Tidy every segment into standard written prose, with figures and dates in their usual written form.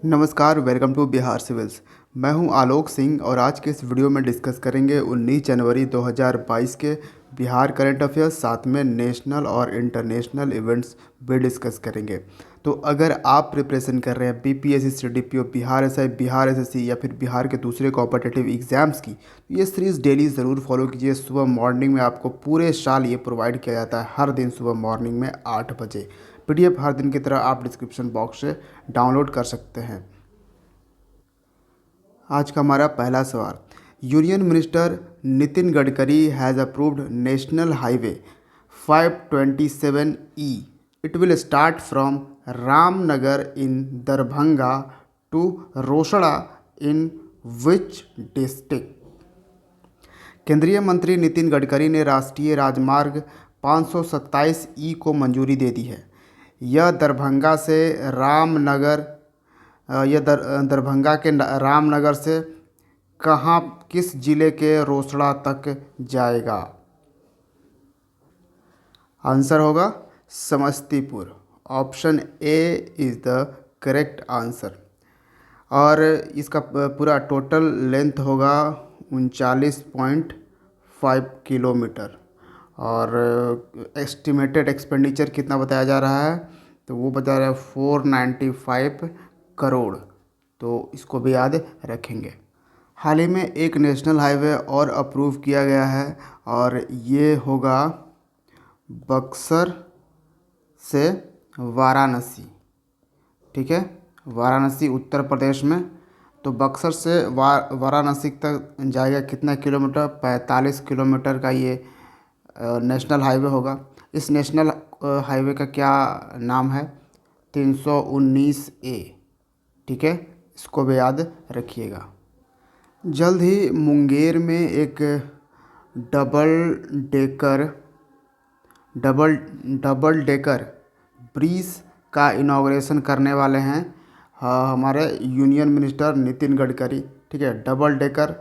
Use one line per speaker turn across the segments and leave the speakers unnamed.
नमस्कार, welcome to Bihar civils. मैं हूं आलोक सिंह और आज के इस वीडियो में डिस्कस करेंगे 19 जनवरी 2022 के बिहार करंट अफेयर्स, साथ में नेशनल और इंटरनेशनल इवेंट्स भी डिस्कस करेंगे। तो अगर आप प्रिपरेशन कर रहे हैं BPSC, CDPO, Bihar SI, Bihar SSC या फिर बिहार के दूसरे कॉम्पिटिटिव एग्जाम्स की, तो ये सीरीज़ डेली ज़रूर फॉलो कीजिए। सुबह मॉर्निंग में आपको पूरे साल ये प्रोवाइड किया जाता है, हर दिन सुबह मॉर्निंग में 8 बजे। पीडीएफ हर दिन की तरह आप डिस्क्रिप्शन बॉक्स से डाउनलोड कर सकते हैं। आज का हमारा पहला सवाल, union minister Nitin Gadkari has approved national highway 527E। It will start from Ramnagar in Darbhanga to Rosera in which district? केंद्रीय मंत्री नितिन गडकरी ने राष्ट्रीय राजमार्ग 527E को मंजूरी दे दी है। यह दरभंगा से रामनगर दरभंगा के रामनगर से कहाँ, किस जिले के रोसड़ा तक जाएगा? आंसर होगा Samastipur. Option A is the correct answer. और इसका पूरा टोटल लेंथ होगा 39.5 किलोमीटर। और एस्टिमेटेड एक्सपेंडिचर कितना बताया जा रहा है? तो वो बता रहा है 495 करोड़। तो इसको भी याद रखेंगे। हाल ही में एक नेशनल हाईवे और अप्रूव किया गया है और ये होगा बक्सर से वाराणसी। ठीक है, वाराणसी उत्तर प्रदेश में। तो बक्सर से वाराणसी तक जाएगा कितना किलोमीटर? 45 किलोमीटर का ये नेशनल हाईवे होगा। इस नेशनल हाईवे का क्या नाम है? 319A। ठीक है, इसको भी याद रखिएगा। जल्द ही मुंगेर में एक डबल डेकर ब्रिज का इनॉग्रेशन करने वाले हैं हमारे यूनियन मिनिस्टर नितिन गडकरी। ठीक है, डबल डेकर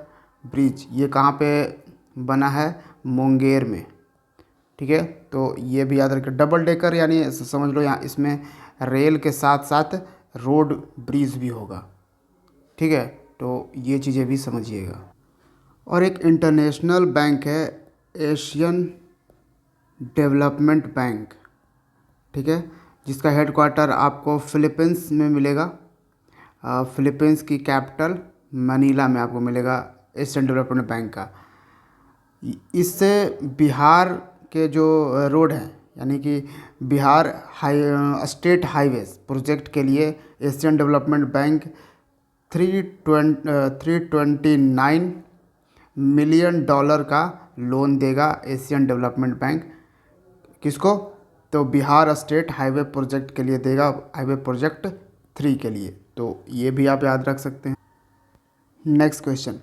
ब्रिज ये कहाँ पे बना है? मुंगेर में। ठीक है, तो ये भी याद रखें। डबल डेकर यानी समझ लो यहाँ इसमें रेल के साथ साथ रोड ब्रिज भी होगा। ठीक है, तो ये चीज़ें भी समझिएगा। और एक इंटरनेशनल बैंक है एशियन डेवलपमेंट बैंक। ठीक है, जिसका हेडक्वार्टर आपको फिलीपींस में मिलेगा। फिलीपींस की कैपिटल मनीला में आपको मिलेगा एशियन डेवलपमेंट बैंक का। इससे बिहार के जो रोड हैं, यानी कि बिहार स्टेट हाईवेज प्रोजेक्ट के लिए Asian development bank 329 million dollar का लोन देगा। एशियन डेवलपमेंट बैंक किसको? तो बिहार स्टेट हाईवे प्रोजेक्ट के लिए देगा, हाईवे प्रोजेक्ट 3 के लिए। तो ये भी आप याद रख सकते हैं। Next question,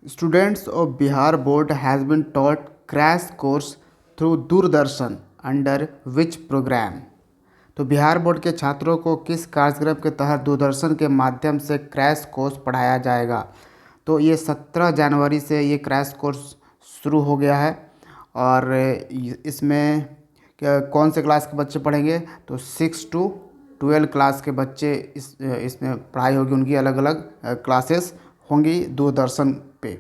students of Bihar board has been taught crash course through Doordarshan under which programme? तो बिहार बोर्ड के छात्रों को किस कार्यक्रम के तहत दूरदर्शन के माध्यम से क्रैश कोर्स पढ़ाया जाएगा? तो ये 17 जनवरी से ये क्रैश कोर्स शुरू हो गया है। और इसमें कौन से क्लास के बच्चे पढ़ेंगे? तो 6 to 12 क्लास के बच्चे इसमें पढ़ाई होगी। उनकी अलग अलग क्लासेस होंगी दूरदर्शन पे।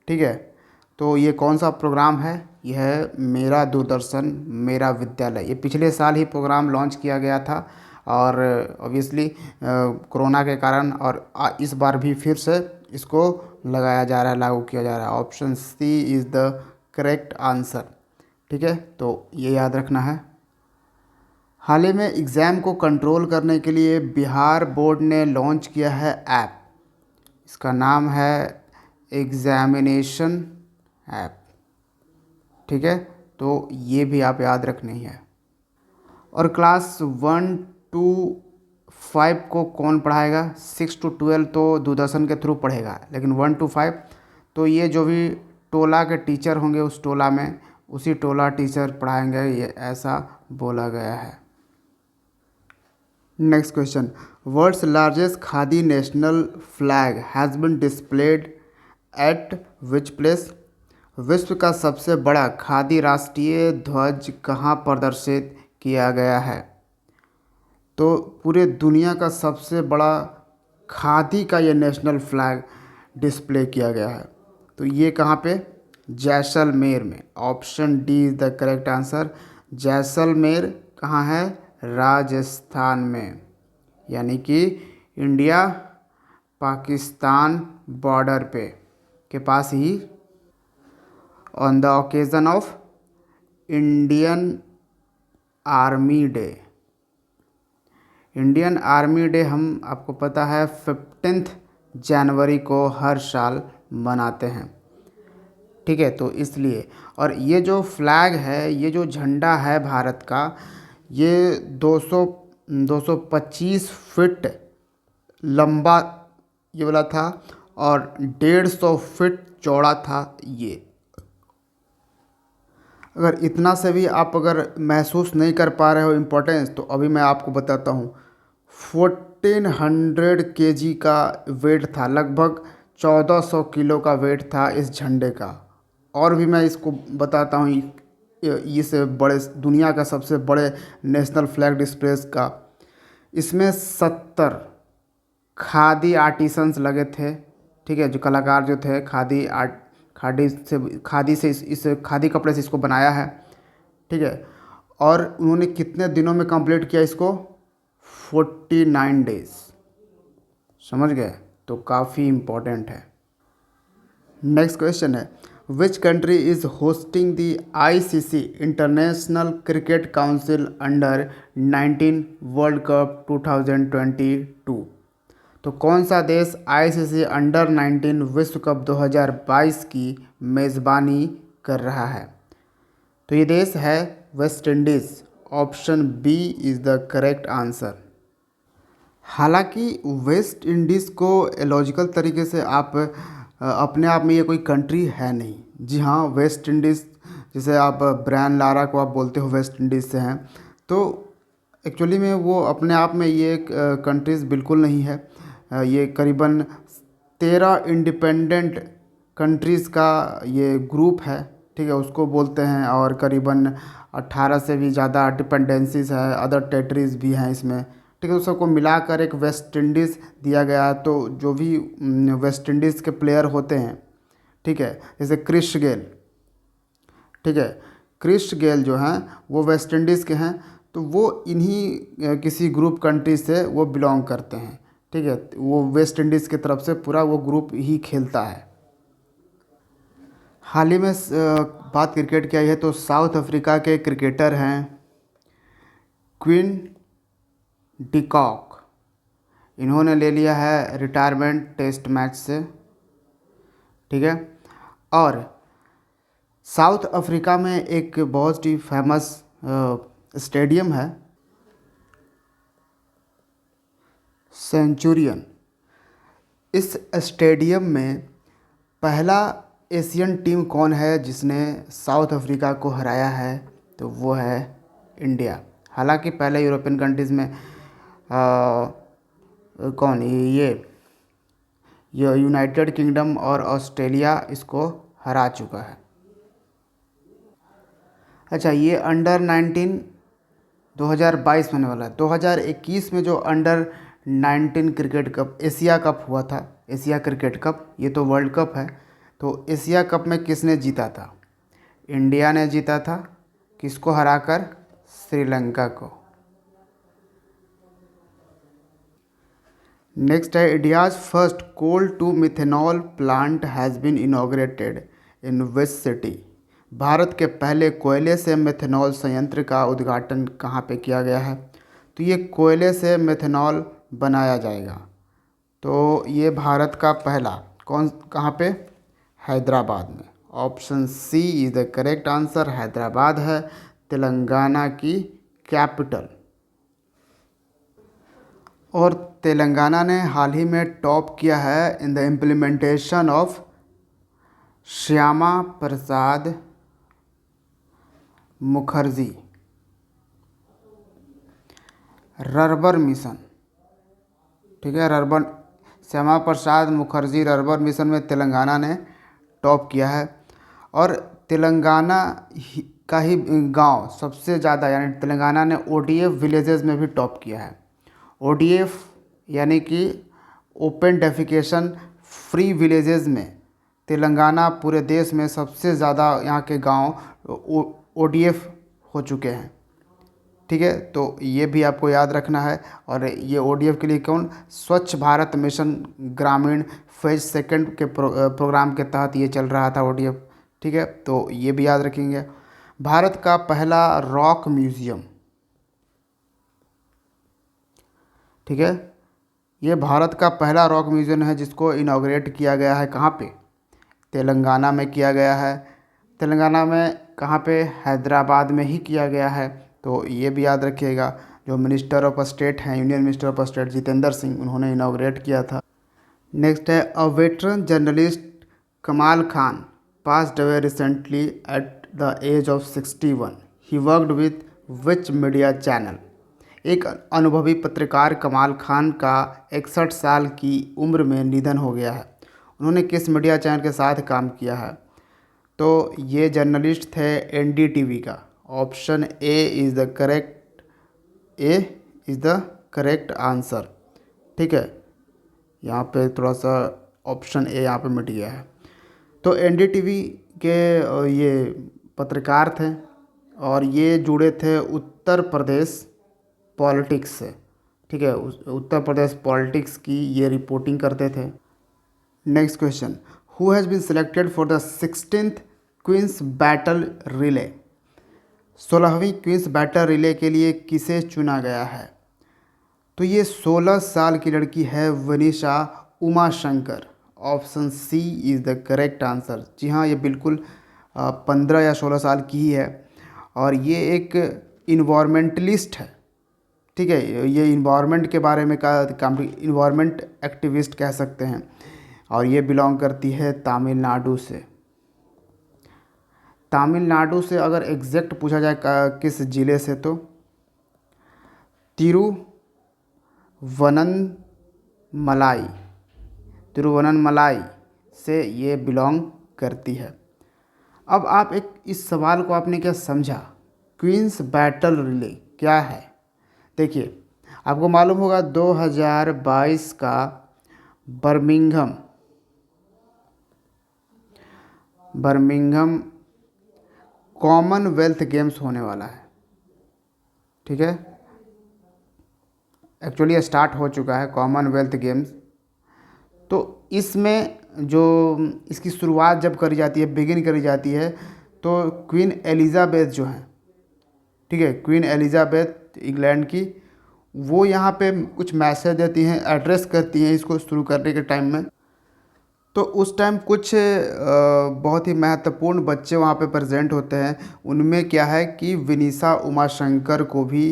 ठीक है, तो ये कौन सा प्रोग्राम है? यह है मेरा दूरदर्शन मेरा विद्यालय। ये पिछले साल ही प्रोग्राम लॉन्च किया गया था और ऑब्वियसली कोरोना के कारण और इस बार भी फिर से इसको लगाया जा रहा है, लागू किया जा रहा है। Option C is the correct answer. ठीक है, तो ये याद रखना है। हाल ही में एग्ज़ाम को कंट्रोल करने के लिए बिहार बोर्ड ने लॉन्च किया है ऐप। इसका नाम है एग्ज़ामिनेशन ऐप। ठीक है, तो ये भी आप याद रखनी है। और क्लास 1 to 5 को कौन पढ़ाएगा? 6 to 12 तो दूरदर्शन के थ्रू पढ़ेगा, लेकिन 1 to 5 तो ये जो भी टोला के टीचर होंगे उस टोला में उसी टोला टीचर पढ़ाएंगे, ये ऐसा बोला गया है। Next question, world's largest khadi national flag has been displayed at which place? विश्व का सबसे बड़ा खादी राष्ट्रीय ध्वज कहाँ प्रदर्शित किया गया है? तो पूरे दुनिया का सबसे बड़ा खादी का ये नेशनल फ्लैग डिस्प्ले किया गया है। तो ये कहाँ पे? जैसलमेर में। Option D is the correct answer. Jaisalmer कहाँ है? राजस्थान में, यानी कि इंडिया पाकिस्तान बॉर्डर पे के पास ही। On the occasion of Indian army day. Indian army day हम आपको पता है 15 जनवरी को हर साल मनाते हैं, ठीक है। तो इसलिए, और ये जो फ्लैग है, ये जो झंडा है भारत का, ये 225 फीट लंबा ये वाला था और 150 फीट चौड़ा था ये। अगर इतना से भी आप अगर महसूस नहीं कर पा रहे हो इम्पोर्टेंस, तो अभी मैं आपको बताता हूँ। 1400 केजी का वेट था, लगभग 1400 किलो का वेट था इस झंडे का। और भी मैं इसको बताता हूँ, इस बड़े दुनिया का सबसे बड़े नेशनल फ्लैग डिस्प्ले का, इसमें 70 खादी आर्टिसंस लगे थे, ठीक है। जो कलाकार जो थे, खादी से इस खादी कपड़े से इसको बनाया है, ठीक है। और उन्होंने कितने दिनों में कंप्लीट किया इसको? 49 डेज। समझ गए? तो काफ़ी इम्पोर्टेंट है। नेक्स्ट क्वेश्चन है, which country is hosting the ICC international cricket council under 19 world cup 2022? तो कौन सा देश ICC अंडर 19 विश्व कप 2022 की मेज़बानी कर रहा है? तो ये देश है West Indies. Option B is the correct answer. हालांकि वेस्ट इंडीज़ को लॉजिकल तरीके से आप अपने आप में ये कोई कंट्री है नहीं। जी हाँ, वेस्ट इंडीज़, जैसे आप ब्रायन लारा को आप बोलते हो वेस्ट इंडीज़ से हैं, तो एक्चुअली में वो अपने आप में ये एक कंट्रीज़ बिल्कुल नहीं है। ये करीबन 13 इंडिपेंडेंट कंट्रीज़ का ये ग्रुप है, ठीक है, उसको बोलते हैं। और करीबन 18 से भी ज़्यादा डिपेंडेंसीज है, अदर टेरिटरीज़ भी हैं इसमें, ठीक है। तो सबको मिलाकर एक वेस्ट इंडीज़ दिया गया है। तो जो भी वेस्ट इंडीज़ के प्लेयर होते हैं, ठीक है, जैसे क्रिस गेल, ठीक है, क्रिस गेल जो हैं वो वेस्ट इंडीज़ के हैं। तो वो इन्हीं किसी ग्रुप कंट्री से वो बिलोंग करते हैं, ठीक है। वो वेस्ट इंडीज़ की तरफ से पूरा वो ग्रुप ही खेलता है। हाल ही में बात क्रिकेट की आई है, तो साउथ अफ्रीका के क्रिकेटर हैं क्विन डिकॉक। इन्होंने ले लिया है रिटायरमेंट टेस्ट मैच से, ठीक है। और साउथ अफ्रीका में एक बहुत ही फेमस स्टेडियम है, सेंचुरियन। इस स्टेडियम में पहला एशियन टीम कौन है जिसने साउथ अफ्रीका को हराया है? तो वो है इंडिया। हालांकि पहले यूरोपियन कंट्रीज़ में कौन ये यूनाइटेड किंगडम और ऑस्ट्रेलिया इसको हरा चुका है। अच्छा, ये अंडर 19 2022 में होने वाला है। 2021 में जो under 19 cricket cup, Asia cup हुआ था, एशिया क्रिकेट कप, ये तो वर्ल्ड कप है। तो एशिया कप में किसने जीता था? इंडिया ने जीता था। किसको हराकर? श्रीलंका को। नेक्स्ट है, India's first coal to methanol plant has been inaugurated in which city? Bharat के पहले कोयले से मेथनॉल संयंत्र का उद्घाटन कहाँ पे किया गया है? तो ये कोयले से मेथनॉल बनाया जाएगा। तो ये भारत का पहला कहाँ पे? हैदराबाद में। Option C is the correct answer. Hyderabad है तेलंगाना की कैपिटल। और तेलंगाना ने हाल ही में टॉप किया है in the implementation of Shyama Prasad Mukherjee rurban mission, ठीक है। श्यामा प्रसाद मुखर्जी रर्बन मिशन में तेलंगाना ने टॉप किया है। और तेलंगाना का ही गांव सबसे ज़्यादा, यानी तेलंगाना ने ODF विलेजेस में भी टॉप किया है। ODF यानी कि ओपन डेफिकेशन फ्री विलेजेस में तेलंगाना पूरे देश में सबसे ज़्यादा यहाँ के गांव ओडीएफ हो चुके हैं। ठीक है, तो ये भी आपको याद रखना है। और ये ओडीएफ के लिए कौन, स्वच्छ भारत मिशन ग्रामीण फेज सेकंड के प्रोग्राम के तहत ये चल रहा था ओडीएफ। ठीक है, तो ये भी याद रखेंगे। भारत का पहला रॉक म्यूज़ियम, ठीक है, ये भारत का पहला रॉक म्यूज़ियम है जिसको इनॉग्रेट किया गया है। कहाँ पे, तेलंगाना में किया गया है। तेलंगाना में कहाँ पे, हैदराबाद में ही किया गया है। तो ये भी याद रखिएगा। जो मिनिस्टर ऑफ स्टेट हैं, union minister of state Jitendra Singh, उन्होंने इनॉग्रेट किया था। नेक्स्ट है, अ veteran journalist Kamal Khan passed away recently at the age of 61। He worked with which media channel. एक अनुभवी पत्रकार कमाल खान का 61 साल की उम्र में निधन हो गया है। उन्होंने किस मीडिया चैनल के साथ काम किया है? तो ये जर्नलिस्ट थे एनडीटीवी का। Option A is the correct answer. ठीक है, यहाँ पे थोड़ा सा ऑप्शन ए यहाँ पे मिट गया है। तो एनडीटीवी के ये पत्रकार थे और ये जुड़े थे उत्तर प्रदेश पॉलिटिक्स से। ठीक है, उत्तर प्रदेश पॉलिटिक्स की ये रिपोर्टिंग करते थे। Next question, who has been selected for the 16th queen's baton relay. 16वीं क्वींस बैटल रिले के लिए किसे चुना गया है? तो ये 16 साल की लड़की है Vanisha Umashankar. Option C is the correct answer. जी हाँ, ये बिल्कुल 15 या 16 साल की ही है और ये एक इन्वायरमेंटलिस्ट है। ठीक है, ये इन्वायरमेंट के बारे में का इन्वायरमेंट एक्टिविस्ट कह सकते हैं और ये बिलोंग करती है तमिलनाडु से। तमिलनाडु से अगर एग्जैक्ट पूछा जाए किस ज़िले से, तो तिरुवनमलाई से ये बिलोंग करती है। अब आप इस सवाल को आपने क्या समझा, क्वींस बैटल रिले क्या है? देखिए, आपको मालूम होगा 2022 का बर्मिंघम कॉमनवेल्थ गेम्स होने वाला है। ठीक है, एक्चुअली स्टार्ट हो चुका है कॉमनवेल्थ गेम्स। तो इसमें जो इसकी शुरुआत जब करी जाती है, बिगिन करी जाती है, तो क्वीन एलिज़ाबेथ जो हैं, ठीक है, क्वीन एलिज़ाबेथ इंग्लैंड की, वो यहाँ पे कुछ मैसेज देती हैं, एड्रेस करती हैं इसको शुरू करने के टाइम में। तो उस टाइम कुछ बहुत ही महत्वपूर्ण बच्चे वहाँ पे प्रेजेंट होते हैं। उनमें क्या है कि विनीशा उमाशंकर को भी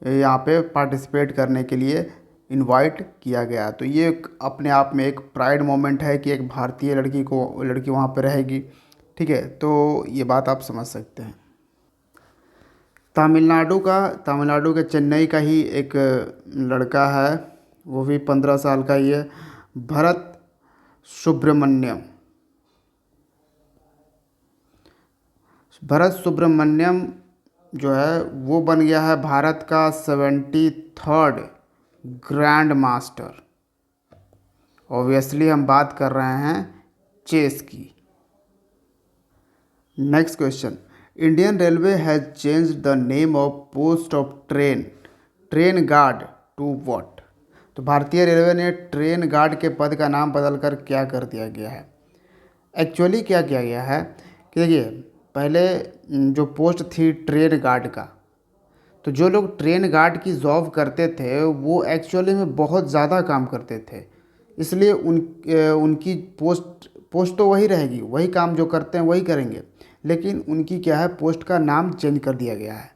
यहाँ पे पार्टिसिपेट करने के लिए इनवाइट किया गया। तो ये अपने आप में एक प्राइड मोमेंट है कि एक भारतीय लड़की वहाँ पे रहेगी। ठीक है, तो ये बात आप समझ सकते हैं। तमिलनाडु के चेन्नई का ही एक लड़का है, वो भी 15 साल का ही है, भरत सुब्रमण्यम। भरत सुब्रमण्यम जो है वो बन गया है भारत का 73rd ग्रैंड मास्टर। ऑब्वियसली हम बात कर रहे हैं चेस की। Next question, Indian railway has change the name of post of train guard to what. तो भारतीय रेलवे ने ट्रेन गार्ड के पद का नाम बदलकर क्या कर दिया गया है? एक्चुअली क्या किया गया है कि देखिए, पहले जो पोस्ट थी ट्रेन गार्ड का, तो जो लोग ट्रेन गार्ड की जॉब करते थे वो एक्चुअली में बहुत ज़्यादा काम करते थे, इसलिए उनकी पोस्ट तो वही रहेगी, वही काम जो करते हैं वही करेंगे, लेकिन उनकी क्या है, पोस्ट का नाम चेंज कर दिया गया है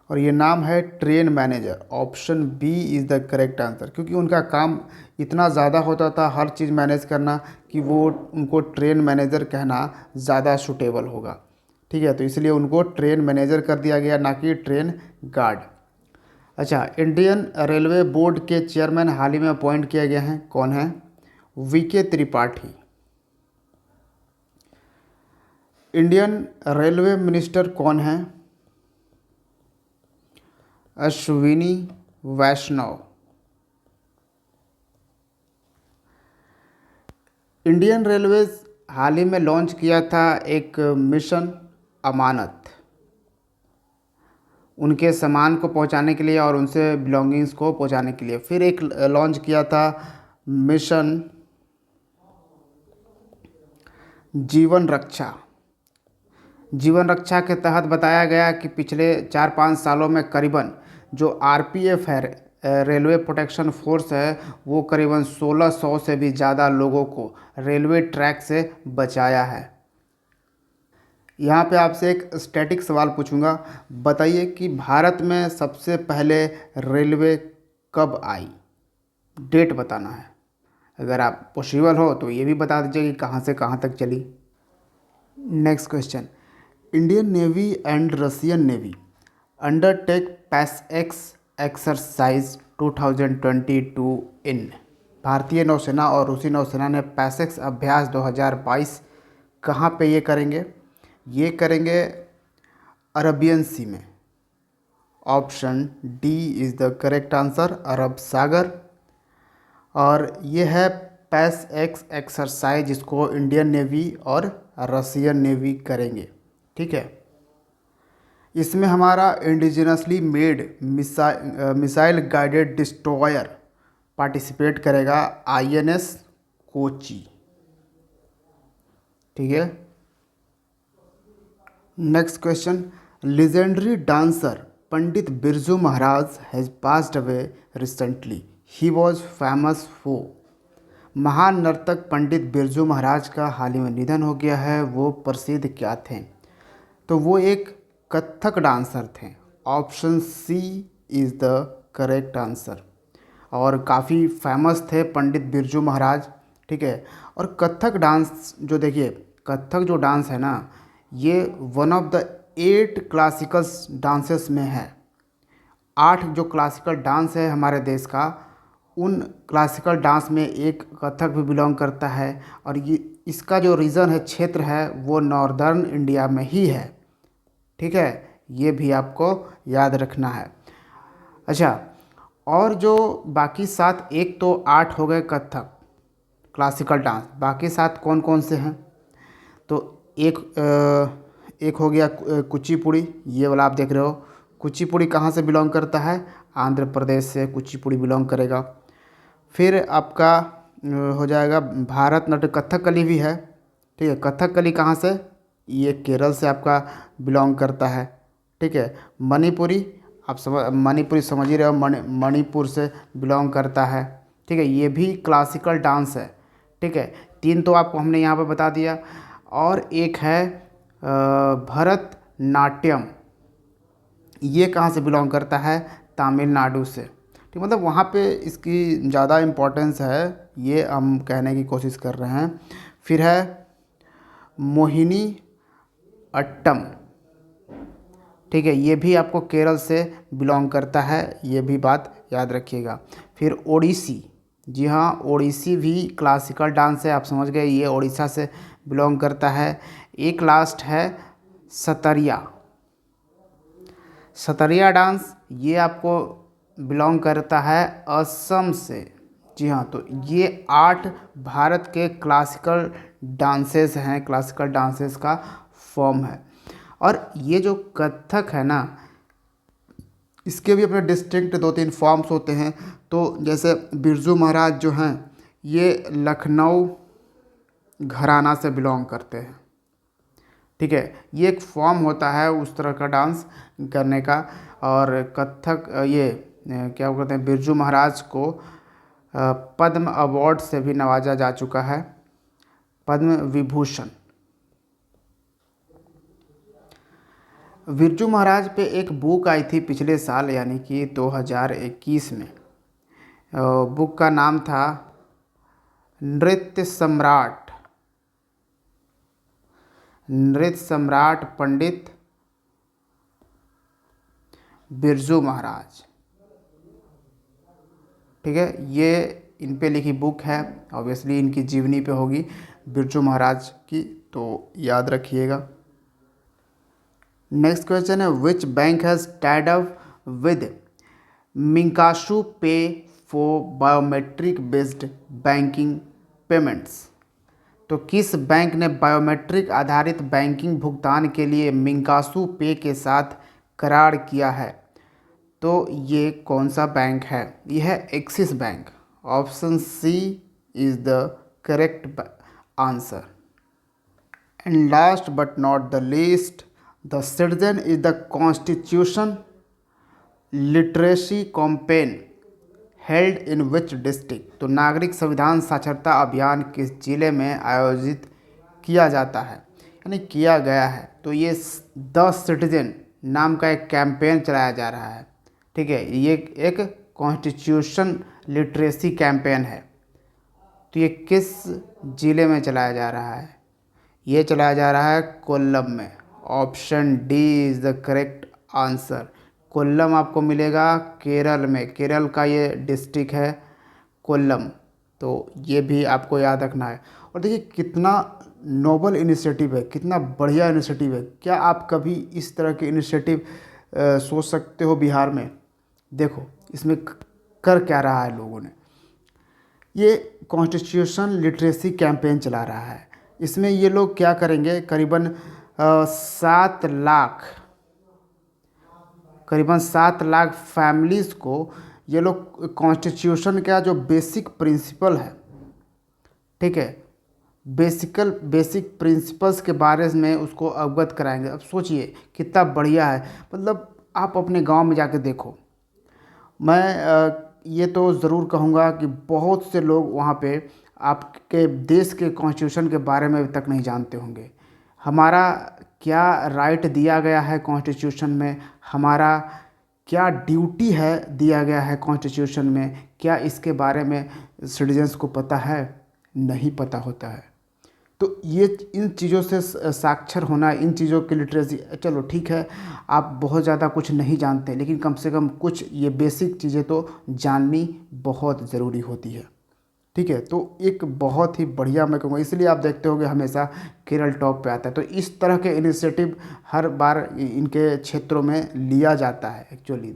और ये नाम है train manager. Option B is the correct answer, क्योंकि उनका काम इतना ज़्यादा होता था हर चीज़ मैनेज करना कि वो उनको ट्रेन मैनेजर कहना ज़्यादा सूटेबल होगा। ठीक है, तो इसलिए उनको ट्रेन मैनेजर कर दिया गया, ना कि ट्रेन गार्ड। अच्छा, इंडियन रेलवे बोर्ड के चेयरमैन हाल ही में अपॉइंट किया गया है, कौन है? V K Tripathi. Indian railway minister कौन है? अश्विनी वैष्णव। इंडियन रेलवेज हाल ही में लॉन्च किया था एक मिशन अमानत, उनके सामान को पहुंचाने के लिए और उनसे बिलोंगिंग्स को पहुंचाने के लिए। फिर एक लॉन्च किया था मिशन जीवन रक्षा। जीवन रक्षा के तहत बताया गया कि पिछले 4-5 सालों में करीबन जो आरपीएफ है, रेलवे प्रोटेक्शन फोर्स है, वो करीबन 1600 से भी ज़्यादा लोगों को रेलवे ट्रैक से बचाया है। यहाँ पे आपसे एक स्टैटिक सवाल पूछूंगा, बताइए कि भारत में सबसे पहले रेलवे कब आई, डेट बताना है। अगर आप पॉसिबल हो तो ये भी बता दीजिए कि कहाँ से कहाँ तक चली। Next question, Indian navy and Russian navy undertake passex exercise 2022 in. भारतीय नौसेना और रूसी नौसेना ने पैसएक्स अभ्यास 2022 कहाँ पे ये करेंगे? ये करेंगे अरबियन सी में। Option D is the correct answer, अरब सागर। और ये है पैसएक्स एक्सरसाइज, जिसको इंडियन नेवी और रशियन नेवी करेंगे। ठीक है, इसमें हमारा indigenously made missile guided destroyer participate करेगा, आईएनएस कोची। ठीक है, next question, legendary dancer Pandit Birju Maharaj has passed away recently, he was famous for. महान नर्तक पंडित बिरजू महाराज का हाल ही में निधन हो गया है, वो प्रसिद्ध क्या थे? तो वो एक कथक डांसर थे। Option C is the correct answer. और काफ़ी फेमस थे पंडित बिरजू महाराज। ठीक है, और कथक डांस जो देखिए, कथक जो डांस है ना, ये one of the 8 classical dances में है। 8 जो क्लासिकल डांस है हमारे देश का, उन क्लासिकल डांस में एक कथक भी बिलोंग करता है। और ये इसका जो रीजन है, क्षेत्र है, वो नॉर्दर्न इंडिया में ही है। ठीक है, ये भी आपको याद रखना है। अच्छा, और जो बाकी 7, एक तो 8 हो गए कथक क्लासिकल डांस, बाकी 7 कौन कौन से हैं? तो एक हो गया कुचिपुड़ी, ये वाला आप देख रहे हो। कुचिपुड़ी कहाँ से बिलोंग करता है? आंध्र प्रदेश से कुचिपुड़ी बिलोंग करेगा। फिर आपका हो जाएगा भारतनाट्यम, कथकली भी है। ठीक है, कथकली कहाँ से? ये केरल से आपका बिलोंग करता है। ठीक है, मणिपुरी, आप मणिपुरी समझ ही रहे हो, मणिपुर से बिलोंग करता है। ठीक है, ये भी क्लासिकल डांस है। ठीक है, 3 तो आपको हमने यहाँ पे बता दिया। और एक है भरतनाट्यम, ये कहाँ से बिलोंग करता है? तमिलनाडु से। ठीक, मतलब वहाँ पे इसकी ज़्यादा इम्पोर्टेंस है, ये हम कहने की कोशिश कर रहे हैं। फिर है मोहिनी अट्टम। ठीक है, ये भी आपको केरल से बिलोंग करता है, ये भी बात याद रखिएगा। फिर ओडिसी, जी हाँ, ओडिसी भी क्लासिकल डांस है, आप समझ गए, ये ओडिशा से बिलोंग करता है। एक लास्ट है सतरिया। सतरिया डांस ये आपको बिलोंग करता है असम से। जी हाँ, तो ये 8 भारत के क्लासिकल डांसेस हैं, क्लासिकल डांसेस का फॉर्म है। और ये जो कथक है ना, इसके भी अपने डिस्टिंक्ट 2-3 फॉर्म्स होते हैं। तो जैसे बिरजू महाराज जो हैं, ये लखनऊ घराना से बिलोंग करते हैं। ठीक है, ये एक फॉर्म होता है उस तरह का डांस करने का। और कथक ये क्या कहते हैं, बिरजू महाराज को पद्म अवार्ड से भी नवाजा जा चुका है, पद्म विभूषण। बिरजू महाराज पे एक बुक आई थी पिछले साल, यानी कि 2021 में। बुक का नाम था नृत्य सम्राट, नृत्य सम्राट पंडित बिरजू महाराज। ठीक है, ये इन पे लिखी बुक है, ऑब्वियसली इनकी जीवनी पे होगी बिरजू महाराज की, तो याद रखिएगा। नेक्स्ट क्वेश्चन है, which bank has tied up with Minkasu pay for biometric based banking payments. तो किस बैंक ने बायोमेट्रिक आधारित बैंकिंग भुगतान के लिए मिंकासू पे के साथ करार किया है? तो ये कौन सा बैंक है? यह है Axis bank. Option C is the correct answer. And last but not the least, the citizen is the constitution literacy campaign held in which district? तो नागरिक संविधान साक्षरता अभियान किस जिले में आयोजित किया जाता है, यानी किया गया है? तो ये द सिटीजन नाम का एक कैंपेन चलाया जा रहा है। ठीक है, ये एक कॉन्स्टिट्यूशन लिटरेसी कैंपेन है। तो ये किस ज़िले में चलाया जा रहा है? ये चलाया जा रहा है कोल्लम में। Option D is the correct answer. Kollam आपको मिलेगा केरल में। केरल का ये डिस्ट्रिक्ट है कोल्लम। तो ये भी आपको याद रखना है। और देखिए कितना नोबल इनिशिएटिव है, कितना बढ़िया इनिशिएटिव है। क्या आप कभी इस तरह के इनिशिएटिव सोच सकते हो बिहार में? देखो इसमें कर क्या रहा है लोगों ने। ये कॉन्स्टिट्यूशन लिटरेसी कैंपेन चला रहा है। इसमें ये लोग क्या करेंगे, करीबन 7 लाख फैमिलीज़ को ये लोग कॉन्स्टिट्यूशन का जो बेसिक प्रिंसिपल है, ठीक है, बेसिक प्रिंसिपल्स के बारे में उसको अवगत कराएंगे। अब सोचिए कितना बढ़िया है। मतलब आप अपने गांव में जाके देखो। मैं ये तो ज़रूर कहूँगा कि बहुत से लोग वहाँ पे आपके देश के कॉन्स्टिट्यूशन के बारे में अभी तक नहीं जानते होंगे। हमारा क्या राइट दिया गया है कॉन्स्टिट्यूशन में, हमारा क्या ड्यूटी है दिया गया है कॉन्स्टिट्यूशन में, क्या इसके बारे में सिटीजन्स को पता है? नहीं पता होता है। तो ये इन चीज़ों से साक्षर होना, इन चीज़ों की लिटरेसी, चलो ठीक है आप बहुत ज़्यादा कुछ नहीं जानते, लेकिन कम से कम कुछ ये बेसिक चीज़ें तो जाननी बहुत ज़रूरी होती है। ठीक है, तो एक बहुत ही बढ़िया मैं कहूँगा, इसलिए आप देखते होंगे हमेशा केरल टॉप पे आता है। तो इस तरह के इनिशिएटिव हर बार इनके क्षेत्रों में लिया जाता है एक्चुअली।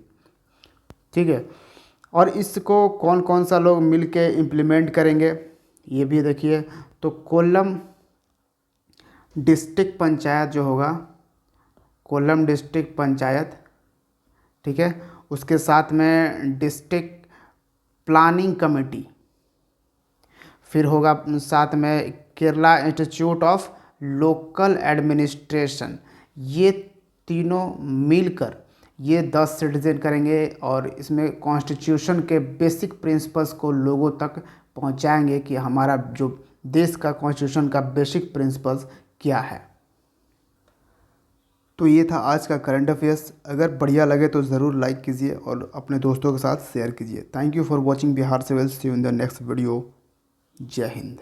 ठीक है, और इसको कौन कौन सा लोग मिल के इम्प्लीमेंट करेंगे ये भी देखिए। तो कोल्लम डिस्ट्रिक्ट पंचायत जो होगा, कोल्लम डिस्ट्रिक्ट पंचायत, ठीक है, उसके साथ में डिस्ट्रिक्ट प्लानिंग कमेटी, फिर होगा साथ में Kerala institute of local administration. ये तीनों मिलकर ये 10 सिटीजन करेंगे और इसमें कॉन्स्टिट्यूशन के बेसिक प्रिंसिपल्स को लोगों तक पहुंचाएंगे कि हमारा जो देश का कॉन्स्टिट्यूशन का बेसिक प्रिंसिपल्स क्या है। तो ये था आज का करंट अफेयर्स। अगर बढ़िया लगे तो ज़रूर लाइक कीजिए और अपने दोस्तों के साथ शेयर कीजिए। Thank you for watching Bihar civil. See you in the next video. Jai Hind.